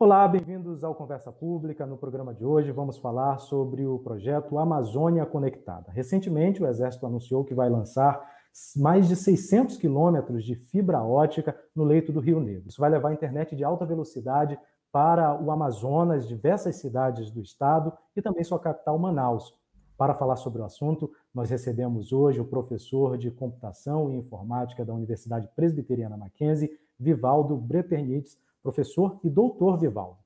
Olá, bem-vindos ao Conversa Pública. No programa de hoje vamos falar sobre o projeto Amazônia Conectada. Recentemente, o Exército anunciou que vai lançar mais de 600 quilômetros de fibra ótica no leito do Rio Negro. Isso vai levar a internet de alta velocidade para o Amazonas, diversas cidades do estado e também sua capital, Manaus. Para falar sobre o assunto, nós recebemos hoje o professor de Computação e Informática da Universidade Presbiteriana Mackenzie, Vivaldo Bretternitz. Professor e doutor Vivaldo.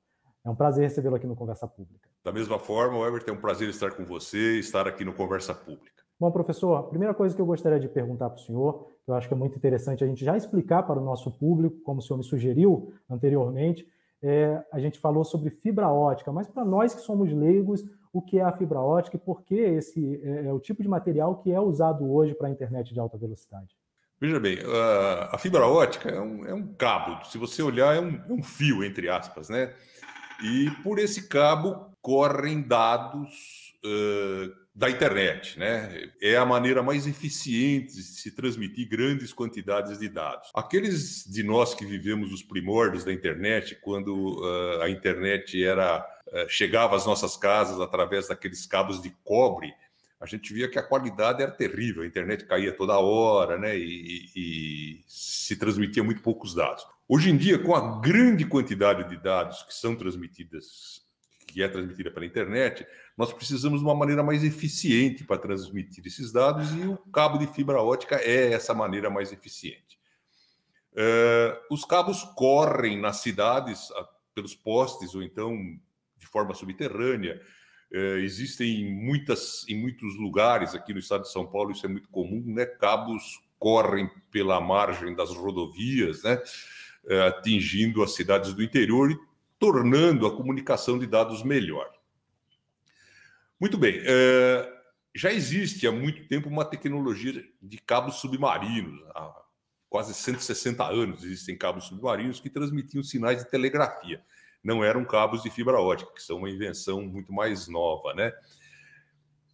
É um prazer recebê-lo aqui no Conversa Pública. Da mesma forma, Weber, é um prazer estar com você e estar aqui no Conversa Pública. Bom, professor, a primeira coisa que eu gostaria de perguntar para o senhor, que eu acho que é muito interessante a gente já explicar para o nosso público, como o senhor me sugeriu anteriormente, a gente falou sobre fibra ótica, mas para nós que somos leigos, o que é a fibra ótica e por que esse é o tipo de material que é usado hoje para a internet de alta velocidade? Veja bem, a fibra ótica é um cabo, se você olhar é um fio, entre aspas, né? E por esse cabo correm dados da internet, né? É a maneira mais eficiente de se transmitir grandes quantidades de dados. Aqueles de nós que vivemos os primórdios da internet, quando a internet chegava às nossas casas através daqueles cabos de cobre, a gente via que a qualidade era terrível, a internet caía toda hora, né? E se transmitia muito poucos dados. Hoje em dia, com a grande quantidade de dados que é transmitida pela internet, nós precisamos de uma maneira mais eficiente para transmitir esses dados e o cabo de fibra ótica é essa maneira mais eficiente. Os cabos correm nas cidades pelos postes ou então de forma subterrânea. Existem em muitos lugares aqui no estado de São Paulo, isso é muito comum, né? Cabos correm pela margem das rodovias, né? Atingindo as cidades do interior e tornando a comunicação de dados melhor. Muito bem, já existe há muito tempo uma tecnologia de cabos submarinos. Há quase 160 anos existem cabos submarinos que transmitiam sinais de telegrafia. Não eram cabos de fibra ótica, que são uma invenção muito mais nova, né?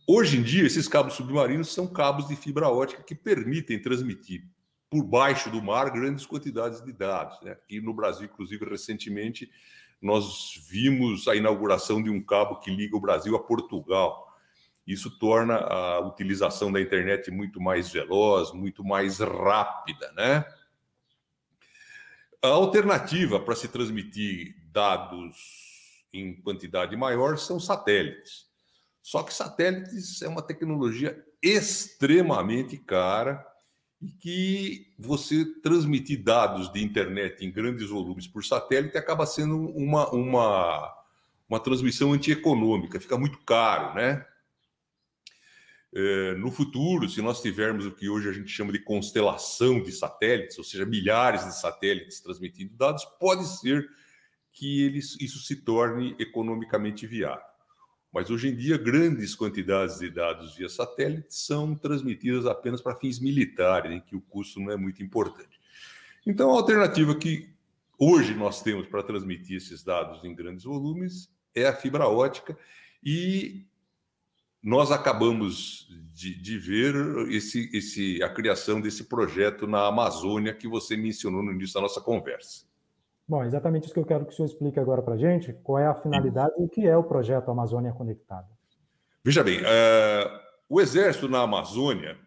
Hoje em dia, esses cabos submarinos são cabos de fibra ótica que permitem transmitir por baixo do mar grandes quantidades de dados, né? Aqui no Brasil, inclusive, recentemente, nós vimos a inauguração de um cabo que liga o Brasil a Portugal. Isso torna a utilização da internet muito mais veloz, muito mais rápida, né? A alternativa para se transmitir dados em quantidade maior são satélites. Só que satélites é uma tecnologia extremamente cara e que você transmitir dados de internet em grandes volumes por satélite acaba sendo uma transmissão antieconômica, fica muito caro, né? No futuro, se nós tivermos o que hoje a gente chama de constelação de satélites, ou seja, milhares de satélites transmitindo dados, pode ser que isso se torne economicamente viável. Mas hoje em dia, grandes quantidades de dados via satélite são transmitidas apenas para fins militares, em que o custo não é muito importante. Então, a alternativa que hoje nós temos para transmitir esses dados em grandes volumes é a fibra ótica e nós acabamos de ver a criação desse projeto na Amazônia que você mencionou no início da nossa conversa. Bom, exatamente isso que eu quero que o senhor explique agora para a gente, qual é a finalidade e o que é o projeto Amazônia Conectada. Veja bem, o Exército na Amazônia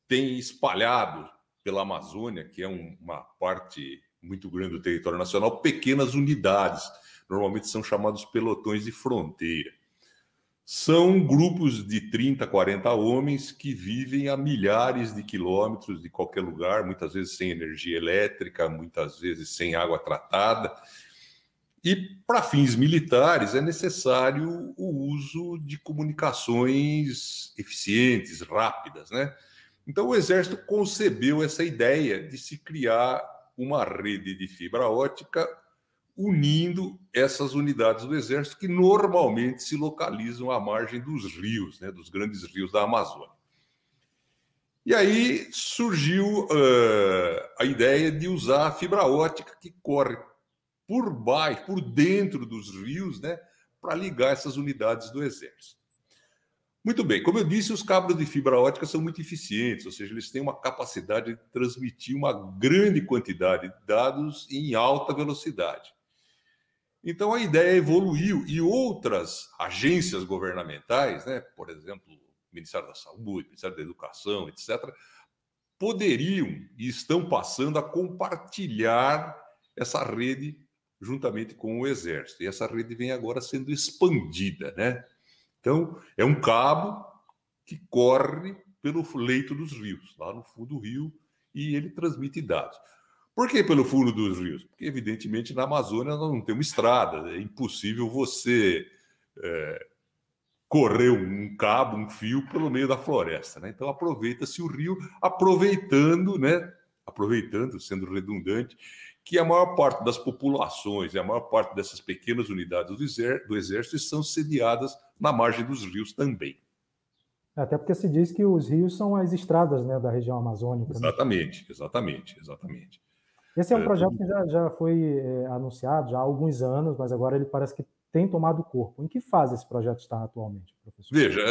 tem espalhado pela Amazônia, que é uma parte muito grande do território nacional, pequenas unidades, normalmente são chamados pelotões de fronteira. São grupos de 30, 40 homens que vivem a milhares de quilômetros de qualquer lugar, muitas vezes sem energia elétrica, muitas vezes sem água tratada. E para fins militares é necessário o uso de comunicações eficientes, rápidas, né? Então o Exército concebeu essa ideia de se criar uma rede de fibra ótica unindo essas unidades do Exército que normalmente se localizam à margem dos rios, né, dos grandes rios da Amazônia. E aí surgiu a ideia de usar a fibra ótica que corre por baixo, por dentro dos rios, né, para ligar essas unidades do Exército. Muito bem, como eu disse, os cabos de fibra ótica são muito eficientes, ou seja, eles têm uma capacidade de transmitir uma grande quantidade de dados em alta velocidade. Então a ideia evoluiu e outras agências governamentais, né, por exemplo, o Ministério da Saúde, o Ministério da Educação, etc., poderiam e estão passando a compartilhar essa rede juntamente com o Exército. E essa rede vem agora sendo expandida, né? Então, é um cabo que corre pelo leito dos rios, lá no fundo do rio, e ele transmite dados. Por que pelo fundo dos rios? Porque, evidentemente, na Amazônia nós não temos estrada, é impossível você correr um cabo, um fio pelo meio da floresta, né? Então aproveita-se o rio, aproveitando, sendo redundante, que a maior parte das populações e a maior parte dessas pequenas unidades do Exército são sediadas na margem dos rios também. Até porque se diz que os rios são as estradas, né, da região amazônica. Exatamente, né? exatamente. Esse é um projeto que já foi anunciado já há alguns anos, mas agora ele parece que tem tomado corpo. Em que fase esse projeto está atualmente, professor? Veja,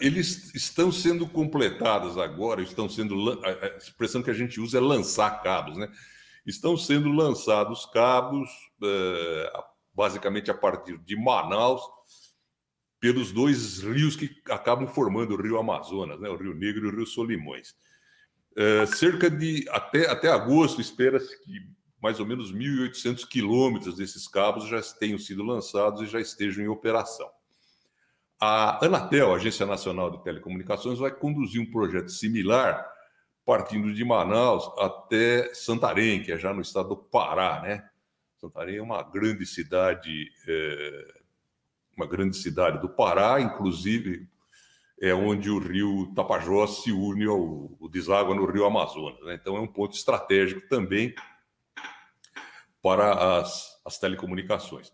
eles estão sendo completados agora, a expressão que a gente usa é lançar cabos, né? Estão sendo lançados cabos, basicamente a partir de Manaus, pelos dois rios que acabam formando o Rio Amazonas, né? O Rio Negro e o Rio Solimões. Cerca de, até agosto, espera-se que mais ou menos 1.800 quilômetros desses cabos já tenham sido lançados e já estejam em operação. A Anatel, a Agência Nacional de Telecomunicações, vai conduzir um projeto similar, partindo de Manaus até Santarém, que é já no estado do Pará, né? Santarém é uma grande cidade do Pará, inclusive é onde o rio Tapajós se une o deságua no rio Amazonas, né? Então é um ponto estratégico também para as telecomunicações.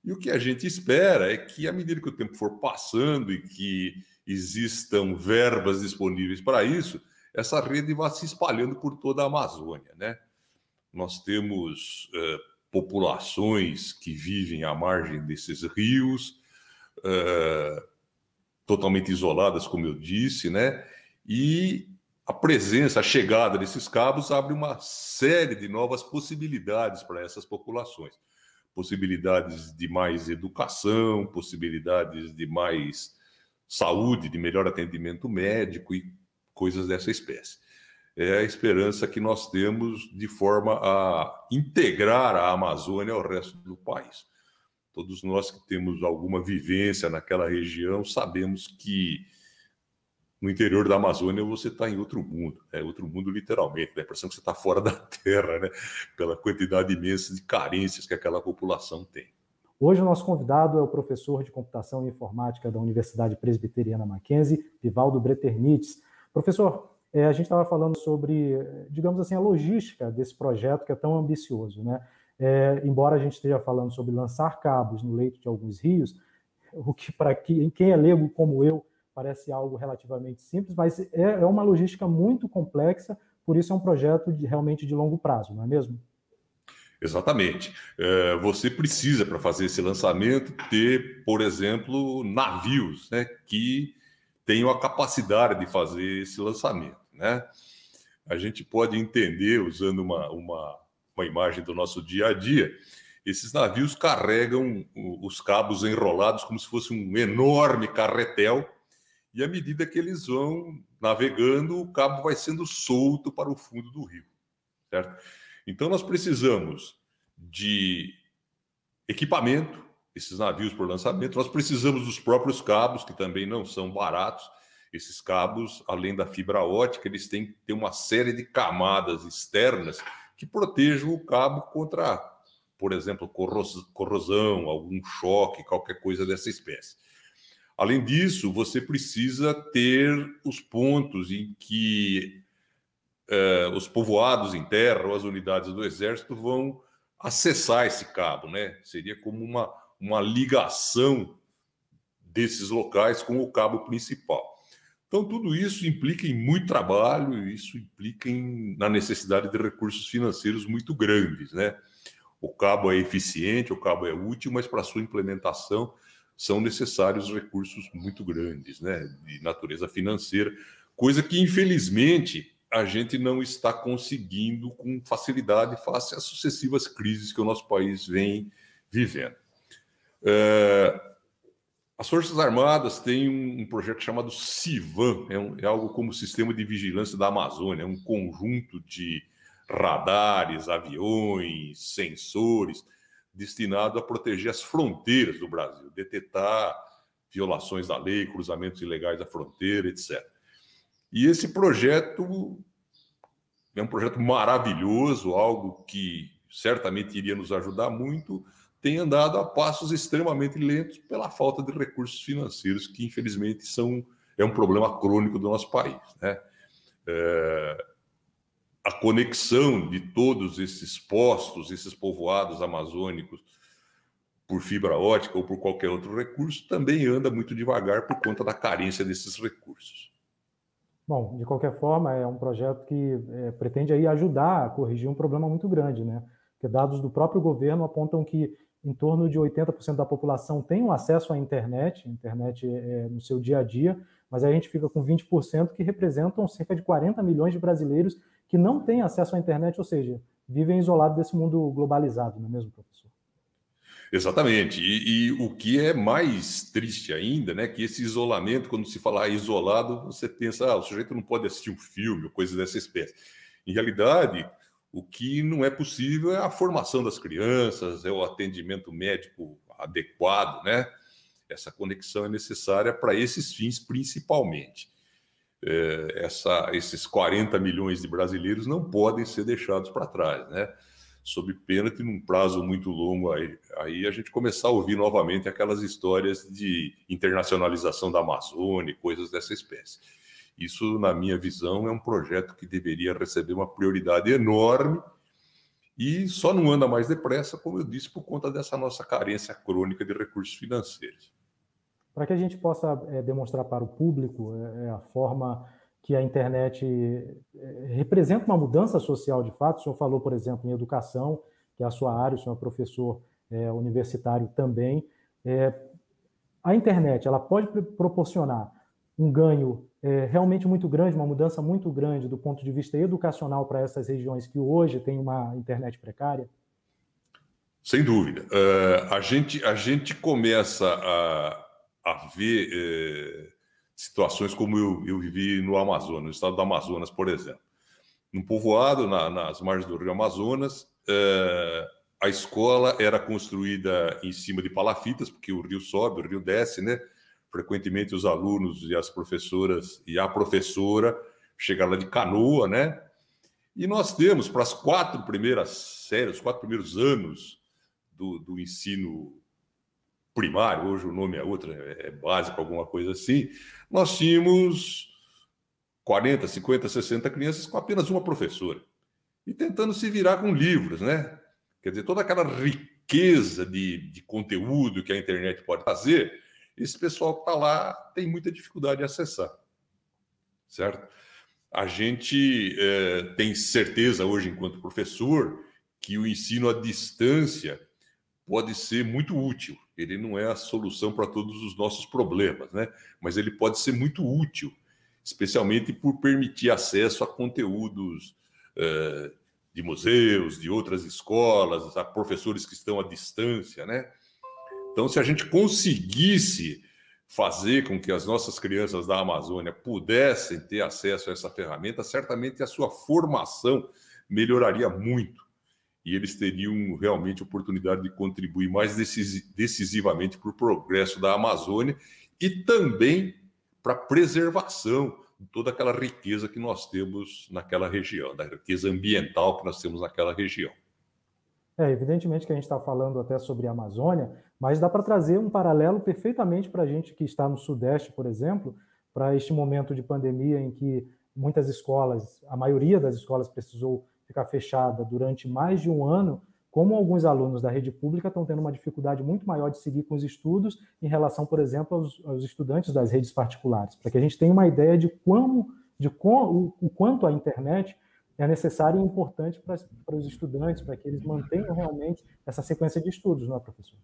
E o que a gente espera é que, à medida que o tempo for passando e que existam verbas disponíveis para isso, essa rede vá se espalhando por toda a Amazônia, né? Nós temos populações que vivem à margem desses rios, totalmente isoladas, como eu disse, né? E a chegada desses cabos abre uma série de novas possibilidades para essas populações. Possibilidades de mais educação, possibilidades de mais saúde, de melhor atendimento médico e coisas dessa espécie. É a esperança que nós temos de forma a integrar a Amazônia ao resto do país. Todos nós que temos alguma vivência naquela região sabemos que no interior da Amazônia você está em outro mundo, outro mundo literalmente, dá a impressão que você está fora da Terra, né? Pela quantidade imensa de carências que aquela população tem. Hoje o nosso convidado é o professor de Computação e Informática da Universidade Presbiteriana Mackenzie, Vivaldo Bretternitz. Professor, a gente estava falando sobre, digamos assim, a logística desse projeto que é tão ambicioso, né? Embora a gente esteja falando sobre lançar cabos no leito de alguns rios, o que para quem é leigo como eu parece algo relativamente simples, mas é uma logística muito complexa, por isso é um projeto realmente de longo prazo, não é mesmo? Exatamente. Você precisa, para fazer esse lançamento, ter, por exemplo, navios, né, que tenham a capacidade de fazer esse lançamento, né? A gente pode entender, usando uma imagem do nosso dia a dia, esses navios carregam os cabos enrolados como se fosse um enorme carretel, e à medida que eles vão navegando, o cabo vai sendo solto para o fundo do rio, certo? Então, nós precisamos de equipamento, esses navios por lançamento, nós precisamos dos próprios cabos, que também não são baratos. Esses cabos, além da fibra ótica, eles têm que ter uma série de camadas externas que protejam o cabo contra, por exemplo, corrosão, algum choque, qualquer coisa dessa espécie. Além disso, você precisa ter os pontos em que os povoados em terra ou as unidades do Exército vão acessar esse cabo, né? Seria como uma ligação desses locais com o cabo principal. Então, tudo isso implica em muito trabalho e isso implica na necessidade de recursos financeiros muito grandes, né? O cabo é eficiente, o cabo é útil, mas para sua implementação são necessários recursos muito grandes, né, de natureza financeira, coisa que, infelizmente, a gente não está conseguindo com facilidade face às sucessivas crises que o nosso país vem vivendo. As Forças Armadas têm um projeto chamado CIVAM, é algo como o Sistema de Vigilância da Amazônia, é um conjunto de radares, aviões, sensores, destinado a proteger as fronteiras do Brasil, detectar violações da lei, cruzamentos ilegais da fronteira, etc. E esse projeto é um projeto maravilhoso, algo que certamente iria nos ajudar muito, tem andado a passos extremamente lentos pela falta de recursos financeiros, que infelizmente é um problema crônico do nosso país, né? A conexão de todos esses postos, esses povoados amazônicos, por fibra ótica ou por qualquer outro recurso, também anda muito devagar por conta da carência desses recursos. Bom, de qualquer forma, é um projeto que pretende aí ajudar a corrigir um problema muito grande, né? Porque dados do próprio governo apontam que em torno de 80% da população tem um acesso à internet no seu dia a dia, mas aí a gente fica com 20% que representam cerca de 40 milhões de brasileiros que não têm acesso à internet, ou seja, vivem isolados desse mundo globalizado, não é mesmo, professor? Exatamente. E o que é mais triste ainda, né, que esse isolamento, quando se fala isolado, você pensa, o sujeito não pode assistir um filme ou coisa dessa espécie. Em realidade, o que não é possível é a formação das crianças, é o atendimento médico adequado, né? Essa conexão é necessária para esses fins, principalmente. Esses 40 milhões de brasileiros não podem ser deixados para trás, né? Sob pena de, num prazo muito longo, aí a gente começar a ouvir novamente aquelas histórias de internacionalização da Amazônia, coisas dessa espécie. Isso, na minha visão, é um projeto que deveria receber uma prioridade enorme e só não anda mais depressa, como eu disse, por conta dessa nossa carência crônica de recursos financeiros. Para que a gente possa demonstrar para o público a forma que a internet representa uma mudança social de fato, o senhor falou, por exemplo, em educação, que é a sua área, o senhor é professor universitário também. A internet, ela pode proporcionar um ganho realmente muito grande, uma mudança muito grande do ponto de vista educacional para essas regiões que hoje têm uma internet precária? Sem dúvida. A gente começa a ver situações como eu vivi no Amazonas, no estado do Amazonas, por exemplo. Num povoado, nas margens do rio Amazonas, a escola era construída em cima de palafitas, porque o rio sobe, o rio desce, né? Frequentemente os alunos e as professoras e a professora chegaram lá de canoa, né? E nós temos para as 4 primeiras séries, os 4 primeiros anos do ensino primário, hoje o nome é outro, é básico, alguma coisa assim, nós tínhamos 40, 50, 60 crianças com apenas uma professora e tentando se virar com livros, né? Quer dizer, toda aquela riqueza de conteúdo que a internet pode fazer, esse pessoal que está lá tem muita dificuldade de acessar, certo? A gente tem certeza hoje, enquanto professor, que o ensino à distância pode ser muito útil. Ele não é a solução para todos os nossos problemas, né? Mas ele pode ser muito útil, especialmente por permitir acesso a conteúdos de museus, de outras escolas, a professores que estão à distância, né? Então, se a gente conseguisse fazer com que as nossas crianças da Amazônia pudessem ter acesso a essa ferramenta, certamente a sua formação melhoraria muito e eles teriam realmente oportunidade de contribuir mais decisivamente para o progresso da Amazônia e também para a preservação de toda aquela riqueza que nós temos naquela região, da riqueza ambiental que nós temos naquela região. Evidentemente que a gente está falando até sobre a Amazônia, mas dá para trazer um paralelo perfeitamente para a gente que está no Sudeste, por exemplo, para este momento de pandemia em que muitas escolas, a maioria das escolas precisou ficar fechada durante mais de um ano, como alguns alunos da rede pública estão tendo uma dificuldade muito maior de seguir com os estudos em relação, por exemplo, aos estudantes das redes particulares, para que a gente tenha uma ideia de o quanto a internet é necessária e importante para os estudantes, para que eles mantenham realmente essa sequência de estudos, não é, professor?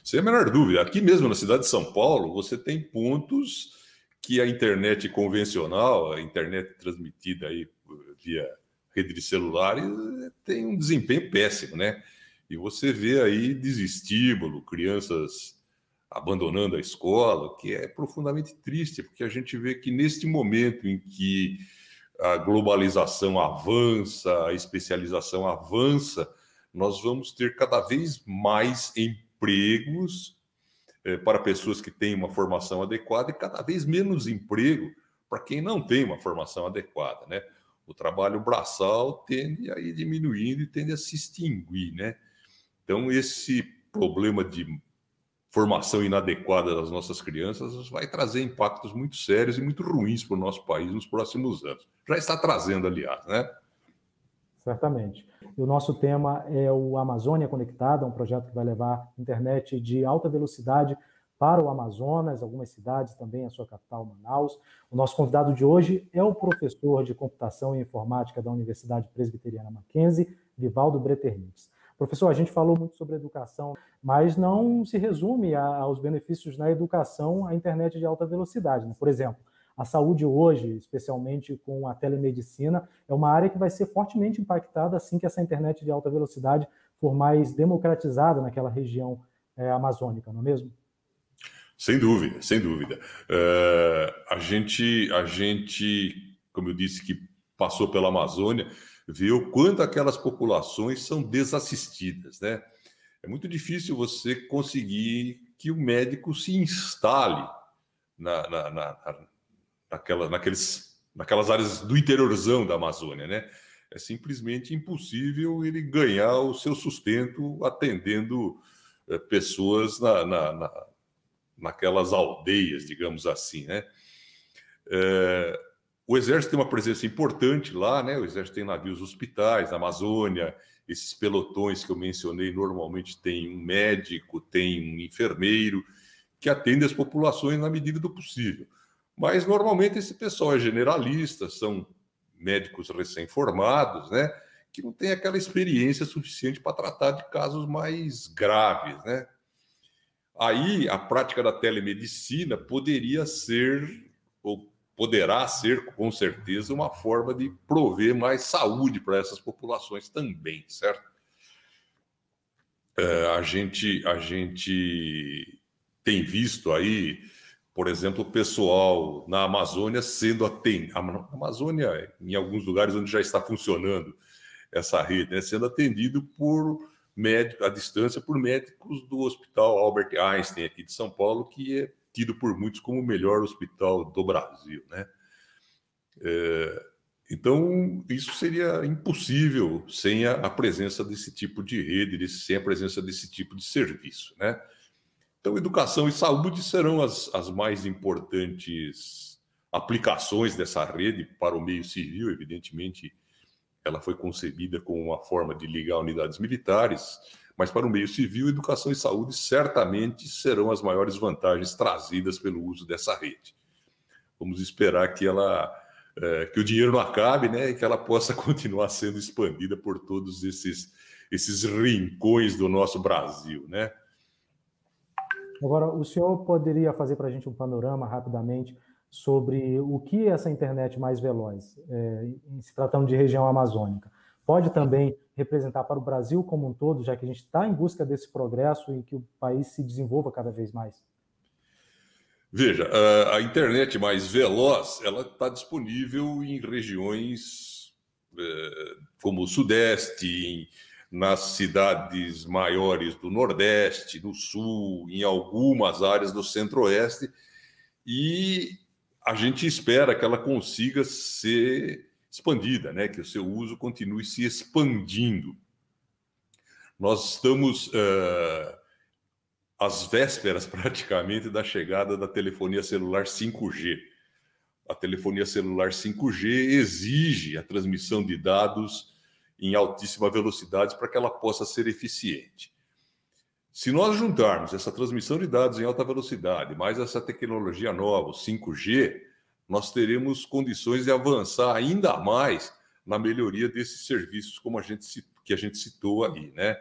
Sem a menor dúvida. Aqui mesmo na cidade de São Paulo, você tem pontos que a internet convencional, a internet transmitida aí via rede de celulares, tem um desempenho péssimo, né? E você vê aí desestímulo, crianças abandonando a escola, que é profundamente triste, porque a gente vê que neste momento em que a globalização avança, a especialização avança, nós vamos ter cada vez mais empregos para pessoas que têm uma formação adequada e cada vez menos emprego para quem não tem uma formação adequada, né? O trabalho braçal tende a ir diminuindo e tende a se extinguir, né? Então, esse problema de formação inadequada das nossas crianças vai trazer impactos muito sérios e muito ruins para o nosso país nos próximos anos. Já está trazendo, aliás, né? Certamente. E o nosso tema é o Amazônia Conectada, um projeto que vai levar internet de alta velocidade para o Amazonas, algumas cidades também, a sua capital, Manaus. O nosso convidado de hoje é o professor de Computação e Informática da Universidade Presbiteriana Mackenzie, Vivaldo Breternics. Professor, a gente falou muito sobre educação, mas não se resume aos benefícios na educação a internet de alta velocidade, né? Por exemplo, a saúde hoje, especialmente com a telemedicina, é uma área que vai ser fortemente impactada assim que essa internet de alta velocidade for mais democratizada naquela região amazônica, não é mesmo? Sem dúvida, sem dúvida. A gente, como eu disse, que passou pela Amazônia, vê o quanto aquelas populações são desassistidas, né? É muito difícil você conseguir que o médico se instale naquelas áreas do interiorzão da Amazônia, né? É simplesmente impossível ele ganhar o seu sustento atendendo pessoas naquelas aldeias, digamos assim, né? O Exército tem uma presença importante lá, né? O Exército tem navios hospitais na Amazônia, esses pelotões que eu mencionei normalmente tem um médico, tem um enfermeiro que atende as populações na medida do possível. Mas normalmente esse pessoal é generalista, são médicos recém-formados, né? Que não tem aquela experiência suficiente para tratar de casos mais graves, né? Aí a prática da telemedicina poderia ser, ou poderá ser, com certeza, uma forma de prover mais saúde para essas populações também, certo? A gente tem visto aí, por exemplo, o pessoal na Amazônia sendo atendido. A Amazônia, em alguns lugares onde já está funcionando essa rede, né, sendo atendido por médicos à distância, por médicos do Hospital Albert Einstein, aqui de São Paulo, que é tido por muitos como o melhor hospital do Brasil, né? Então, isso seria impossível sem a presença desse tipo de rede, sem a presença desse tipo de serviço, né? Então, educação e saúde serão as mais importantes aplicações dessa rede para o meio civil. Evidentemente, ela foi concebida como uma forma de ligar unidades militares, mas para o meio civil, educação e saúde certamente serão as maiores vantagens trazidas pelo uso dessa rede. Vamos esperar que o dinheiro não acabe, né, e que ela possa continuar sendo expandida por todos esses rincões do nosso Brasil, né? Agora, o senhor poderia fazer para a gente um panorama rapidamente sobre o que essa internet mais veloz, se tratando de região amazônica, pode também representar para o Brasil como um todo, já que a gente está em busca desse progresso e que o país se desenvolva cada vez mais? Veja, a internet mais veloz, ela está disponível em regiões como o Sudeste, nas cidades maiores do Nordeste, do Sul, em algumas áreas do Centro-Oeste, e a gente espera que ela consiga ser expandida, né? Que o seu uso continue se expandindo. Nós estamos às vésperas, praticamente, da chegada da telefonia celular 5G. A telefonia celular 5G exige a transmissão de dados em altíssima velocidade para que ela possa ser eficiente. Se nós juntarmos essa transmissão de dados em alta velocidade, mais essa tecnologia nova, o 5G, nós teremos condições de avançar ainda mais na melhoria desses serviços que a gente citou aí, né?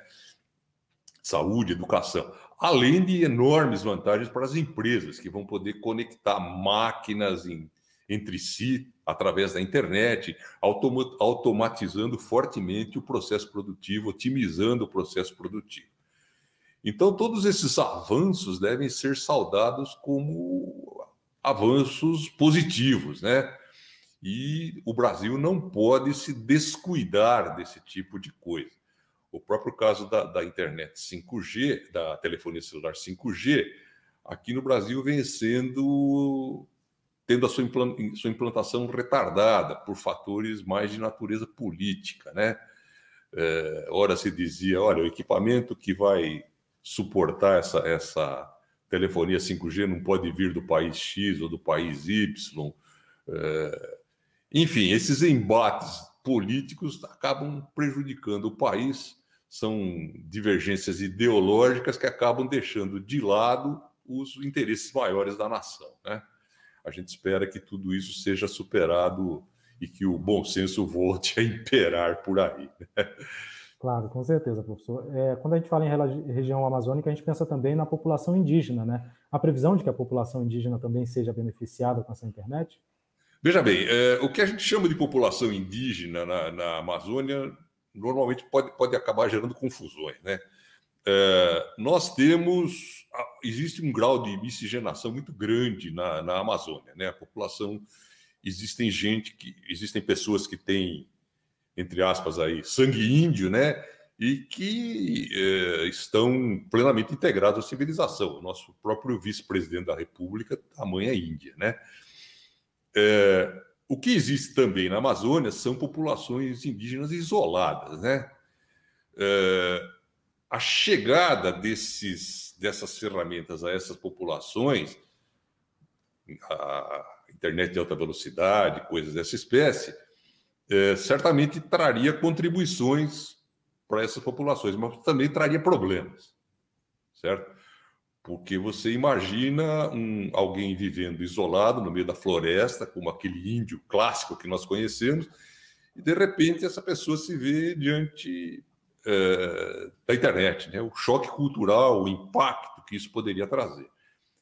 Saúde, educação, além de enormes vantagens para as empresas, que vão poder conectar máquinas em entre si através da internet, automatizando fortemente o processo produtivo, otimizando o processo produtivo. Então, todos esses avanços devem ser saudados como avanços positivos, né? E o Brasil não pode se descuidar desse tipo de coisa. O próprio caso da internet 5G, da telefonia celular 5G, aqui no Brasil vem tendo a sua implantação retardada por fatores mais de natureza política, né? Ora se dizia, olha, o equipamento que vai suportar essa telefonia 5G não pode vir do país X ou do país Y. Enfim, esses embates políticos acabam prejudicando o país, são divergências ideológicas que acabam deixando de lado os interesses maiores da nação, né? A gente espera que tudo isso seja superado e que o bom senso volte a imperar por aí. Claro, com certeza, professor. Quando a gente fala em região amazônica, a gente pensa também na população indígena, né? A previsão de que a população indígena também seja beneficiada com essa internet? Veja bem, o que a gente chama de população indígena na Amazônia normalmente pode acabar gerando confusões, né? Existe um grau de miscigenação muito grande na Amazônia, né? A população, existem pessoas que têm, entre aspas, aí, sangue índio, né? E que estão plenamente integrados à civilização. O nosso próprio vice-presidente da República, a mãe é índia, né? O que existe também na Amazônia são populações indígenas isoladas, né? A chegada dessas ferramentas a essas populações, a internet de alta velocidade, coisas dessa espécie, certamente traria contribuições para essas populações, mas também traria problemas, certo? Porque você imagina alguém vivendo isolado no meio da floresta, como aquele índio clássico que nós conhecemos, e de repente essa pessoa se vê diante da internet, né? O choque cultural, o impacto que isso poderia trazer.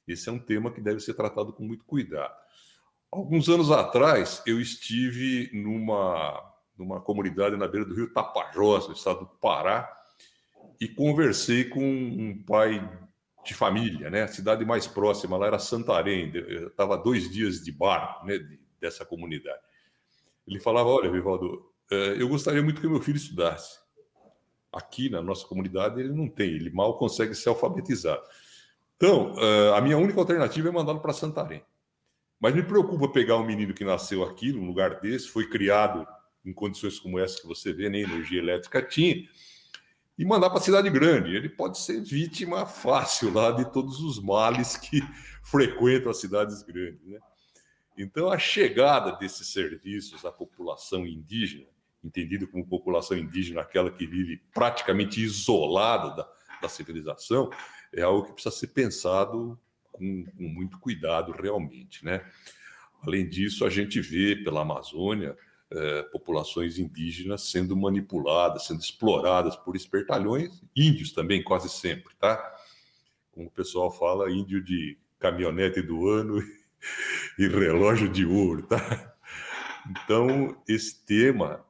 Esse é um tema que deve ser tratado com muito cuidado. Alguns anos atrás, eu estive numa comunidade na beira do rio Tapajós, no estado do Pará, e conversei com um pai de família, né? A cidade mais próxima lá era Santarém. Eu estava 2 dias de barco, né, dessa comunidade. Ele falava, olha, Vivaldo, eu gostaria muito que meu filho estudasse. Aqui na nossa comunidade ele não tem, ele mal consegue ser alfabetizado. Então, a minha única alternativa é mandá-lo para Santarém. Mas me preocupa pegar um menino que nasceu aqui, num lugar desse, foi criado em condições como essa que você vê, nem energia elétrica tinha, e mandar para a cidade grande. Ele pode ser vítima fácil lá de todos os males que frequentam as cidades grandes, né? Então, a chegada desses serviços à população indígena, entendido como população indígena, aquela que vive praticamente isolada da civilização, é algo que precisa ser pensado com muito cuidado realmente, né? Além disso, a gente vê pela Amazônia populações indígenas sendo manipuladas, sendo exploradas por espertalhões, índios também, quase sempre, tá? Como o pessoal fala, índio de caminhonete do ano e relógio de ouro, tá? Então, esse tema,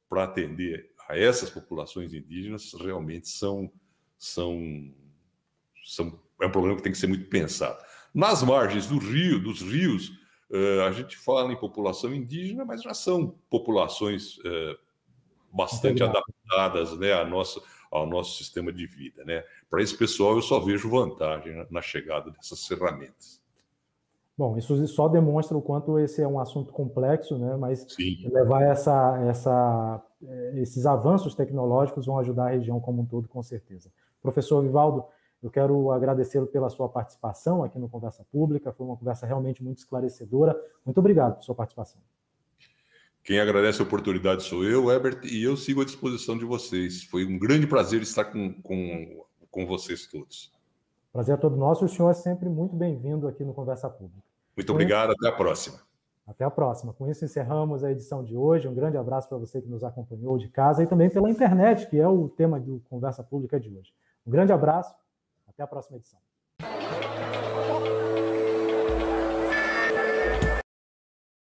para atender a essas populações indígenas, realmente é um problema que tem que ser muito pensado. Nas margens dos rios, a gente fala em população indígena, mas já são populações bastante adaptadas, né, ao nosso sistema de vida, né? Para esse pessoal, eu só vejo vantagem na chegada dessas ferramentas. Bom, isso só demonstra o quanto esse é um assunto complexo, né? Mas Sim. levar esses avanços tecnológicos vão ajudar a região como um todo, com certeza. Professor Vivaldo, eu quero agradecê-lo pela sua participação aqui no Conversa Pública. Foi uma conversa realmente muito esclarecedora. Muito obrigado por sua participação. Quem agradece a oportunidade sou eu, Herbert, e eu sigo à disposição de vocês. Foi um grande prazer estar com vocês todos. Prazer é todo nosso. O senhor é sempre muito bem-vindo aqui no Conversa Pública. Muito obrigado. Até a próxima. Até a próxima. Com isso, encerramos a edição de hoje. Um grande abraço para você que nos acompanhou de casa e também pela internet, que é o tema do Conversa Pública de hoje. Um grande abraço. Até a próxima edição.